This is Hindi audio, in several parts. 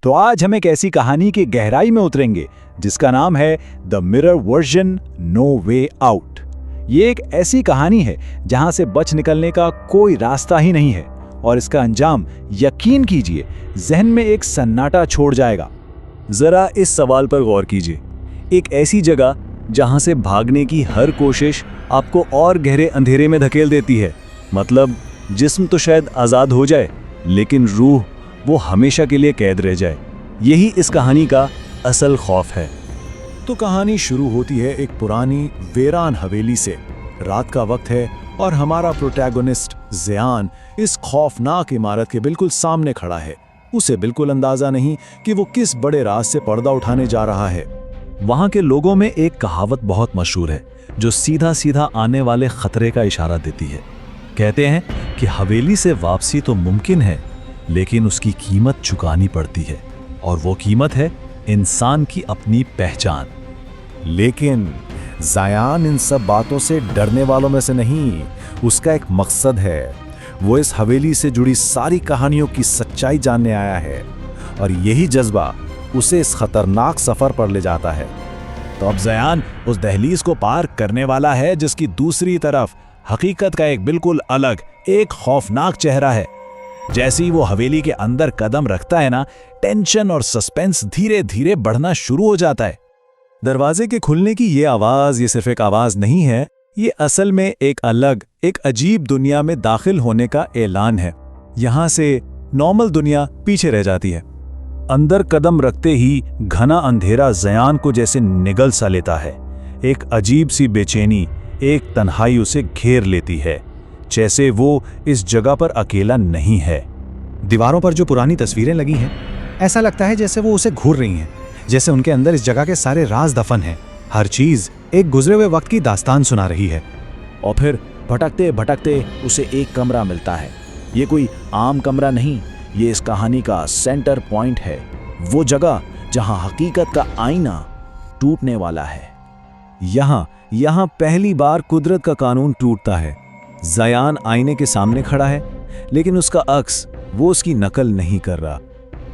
तो आज हम एक ऐसी कहानी की गहराई में उतरेंगे जिसका नाम है the mirror version no way out. ये एक ऐसी कहानी है जहां से बच निकलने का कोई रास्ता ही नहीं है और इसका अंजाम, यकीन कीजिए, जहन में एक सन्नाटा छोड़ जाएगा। जरा इस सवाल पर गौर कीजिए। एक ऐसी जगह जहां से भागने की हर कोशिश आपको और गहरे अंधेरे में धकेल देती है। मतलब जिस्म तो शायद आज़ाद हो जाए, लेकिन रूह वो हमेशा के लिए कैद रह जाए। यही इस कहानी का असल खौफ है। तो कहानी शुरू होती है एक पुरानी वीरान हवेली से। रात का वक्त है और हमारा प्रोटैगोनिस्ट ज़यान इस खौफनाक इमारत के बिल्कुल सामने खड़ा है। उसे बिल्कुल अंदाजा नहीं कि वो किस बड़े राज से पर्दा उठाने जा रहा है। वहां के लोगों में एक कहावत बहुत मशहूर है जो सीधा सीधा आने वाले खतरे का इशारा देती है। कहते हैं कि हवेली से वापसी तो मुमकिन है, लेकिन उसकी कीमत चुकानी पड़ती है, और वो कीमत है इंसान की अपनी पहचान। लेकिन ज़यान इन सब बातों से डरने वालों में से नहीं। उसका एक मकसद है। वो इस हवेली से जुड़ी सारी कहानियों की सच्चाई जानने आया है, और यही जज्बा उसे इस खतरनाक सफर पर ले जाता है। तो अब ज़यान उस दहलीज को पार करने वाला है जिसकी दूसरी तरफ हकीकत का एक बिल्कुल अलग, एक खौफनाक चेहरा है। जैसे ही वो हवेली के अंदर कदम रखता है ना, टेंशन और सस्पेंस धीरे धीरे बढ़ना शुरू हो जाता है। दरवाजे के खुलने की ये आवाज़, ये सिर्फ एक आवाज़ नहीं है, ये असल में एक अलग, एक अजीब दुनिया में दाखिल होने का ऐलान है। यहाँ से नॉर्मल दुनिया पीछे रह जाती है। अंदर कदम रखते ही घना अंधेरा ज़यान को जैसे निगल सा लेता है। एक अजीब सी बेचैनी, एक तन्हाई उसे घेर लेती है, जैसे वो इस जगह पर अकेला नहीं है। दीवारों पर जो पुरानी तस्वीरें लगी हैं, ऐसा लगता है जैसे वो उसे घूर रही हैं, जैसे उनके अंदर इस जगह के सारे राज दफन हैं। हर चीज एक गुजरे हुए वक्त की दास्तान सुना रही है। और फिर भटकते भटकते उसे एक कमरा मिलता है। ये कोई आम कमरा नहीं, ये इस कहानी का सेंटर पॉइंट है। वो जगह जहां हकीकत का आईना टूटने वाला है। यहाँ पहली बार कुदरत का कानून टूटता है। ज़यान आईने के सामने खड़ा है, लेकिन उसका अक्स वो उसकी नकल नहीं कर रहा।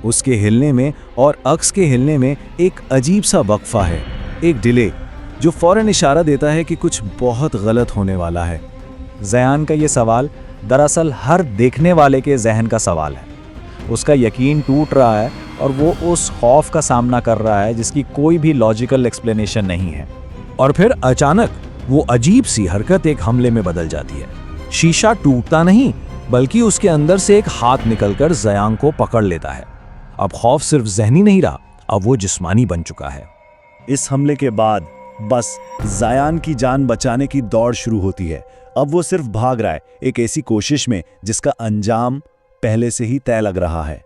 उसके हिलने में और अक्स के हिलने में एक अजीब सा वक्फा है, एक डिले जो फौरन इशारा देता है कि कुछ बहुत गलत होने वाला है। ज़यान का ये सवाल दरअसल हर देखने वाले के जहन का सवाल है। उसका यकीन टूट रहा है और वो उस खौफ का सामना कर रहा है जिसकी कोई भी लॉजिकल एक्सप्लेनेशन नहीं है। और फिर अचानक वो अजीब सी हरकत एक हमले में बदल जाती है। शीशा टूटता नहीं, बल्कि उसके अंदर से एक हाथ निकलकर ज़यान को पकड़ लेता है। अब खौफ सिर्फ ज़हनी नहीं रहा, अब वो जिस्मानी बन चुका है। इस हमले के बाद बस ज़यान की जान बचाने की दौड़ शुरू होती है। अब वो सिर्फ भाग रहा है, एक ऐसी कोशिश में जिसका अंजाम पहले से ही तय लग रहा है।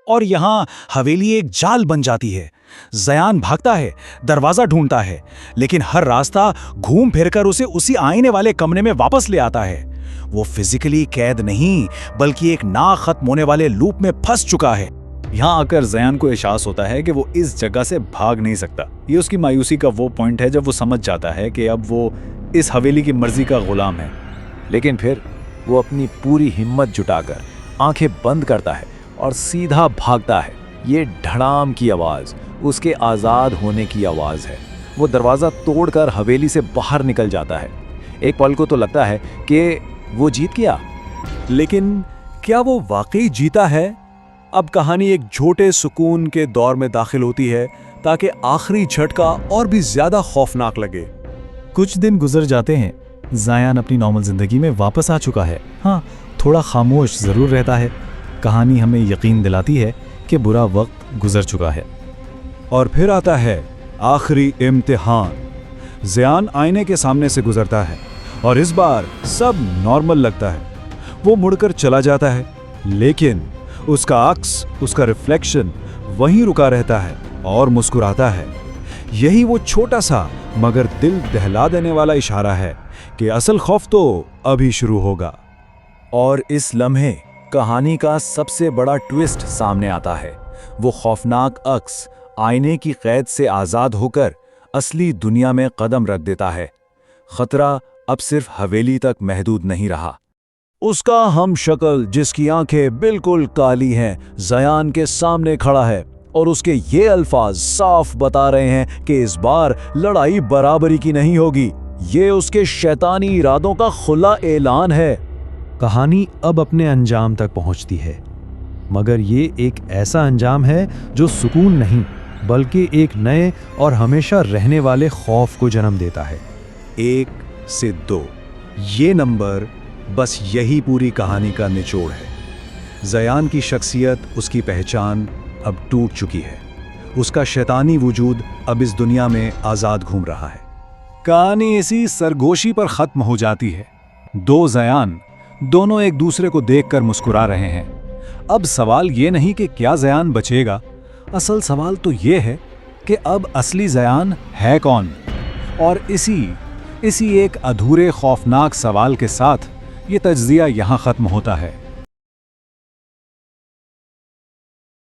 और यहाँ हवेली एक जाल बन जाती है। ज़यान भागता है, दरवाजा ढूंढता है, लेकिन हर रास्ता घूम फिरकर उसे उसी आईने वाले कमरे में वापस ले आता है। वो फिजिकली कैद नहीं, बल्कि एक ना खत्म होने वाले लूप में फंस चुका है। यहाँ आकर ज़यान को एहसास होता है कि वो इस जगह से भाग नहीं सकता। ये उसकी मायूसी का वो पॉइंट है जब वो समझ जाता है कि अब वो इस हवेली की मर्जी का गुलाम है। लेकिन फिर वो अपनी पूरी हिम्मत जुटाकर आंखें बंद करता है और सीधा भागता है। ये धड़ाम की आवाज़ उसके आज़ाद होने की आवाज़ है। वो दरवाज़ा तोड़कर हवेली से बाहर निकल जाता है। एक पल को तो लगता है कि वो जीत गया, लेकिन क्या वो वाकई जीता है? अब कहानी एक छोटे सुकून के दौर में दाखिल होती है ताकि आखिरी झटका और भी ज़्यादा खौफनाक लगे। कुछ दिन गुजर जाते हैं। ज़यान अपनी नॉर्मल ज़िंदगी में वापस आ चुका है। हाँ, थोड़ा खामोश ज़रूर रहता है। कहानी हमें यकीन दिलाती है कि बुरा वक्त गुजर चुका है। और फिर आता है आखिरी इम्तिहान। ज़यान आईने के सामने से गुजरता है और इस बार सब नॉर्मल लगता है। वो मुड़कर चला जाता है, लेकिन उसका अक्स, उसका रिफ्लेक्शन वहीं रुका रहता है और मुस्कुराता है। यही वो छोटा सा मगर दिल दहला देने वाला इशारा है कि असल खौफ तो अभी शुरू होगा। और इस लम्हे कहानी का सबसे बड़ा ट्विस्ट सामने आता है। वो खौफनाक अक्स आईने की कैद से आज़ाद होकर असली दुनिया में कदम रख देता है। खतरा अब सिर्फ हवेली तक महदूद नहीं रहा। उसका हम शक्ल, जिसकी आंखें बिल्कुल काली हैं, ज़यान के सामने खड़ा है। और उसके ये अल्फाज साफ बता रहे हैं कि इस बार लड़ाई बराबरी की नहीं होगी। ये उसके शैतानी इरादों का खुला ऐलान है। कहानी अब अपने अंजाम तक पहुंचती है, मगर ये एक ऐसा अंजाम है जो सुकून नहीं बल्कि एक नए और हमेशा रहने वाले खौफ को जन्म देता है। 1 से 2 ये नंबर बस यही पूरी कहानी का निचोड़ है। ज़यान की शख्सियत, उसकी पहचान अब टूट चुकी है। उसका शैतानी वजूद अब इस दुनिया में आज़ाद घूम रहा है। कहानी इसी सरगोशी पर ख़त्म हो जाती है। 2 ज़यान दोनों एक दूसरे को देखकर मुस्कुरा रहे हैं। अब सवाल ये नहीं कि क्या ज़यान बचेगा, असल सवाल तो ये है कि अब असली ज़यान है कौन। और इसी एक अधूरे खौफनाक सवाल के साथ ये तज्ज़िया यहाँ ख़त्म होता है।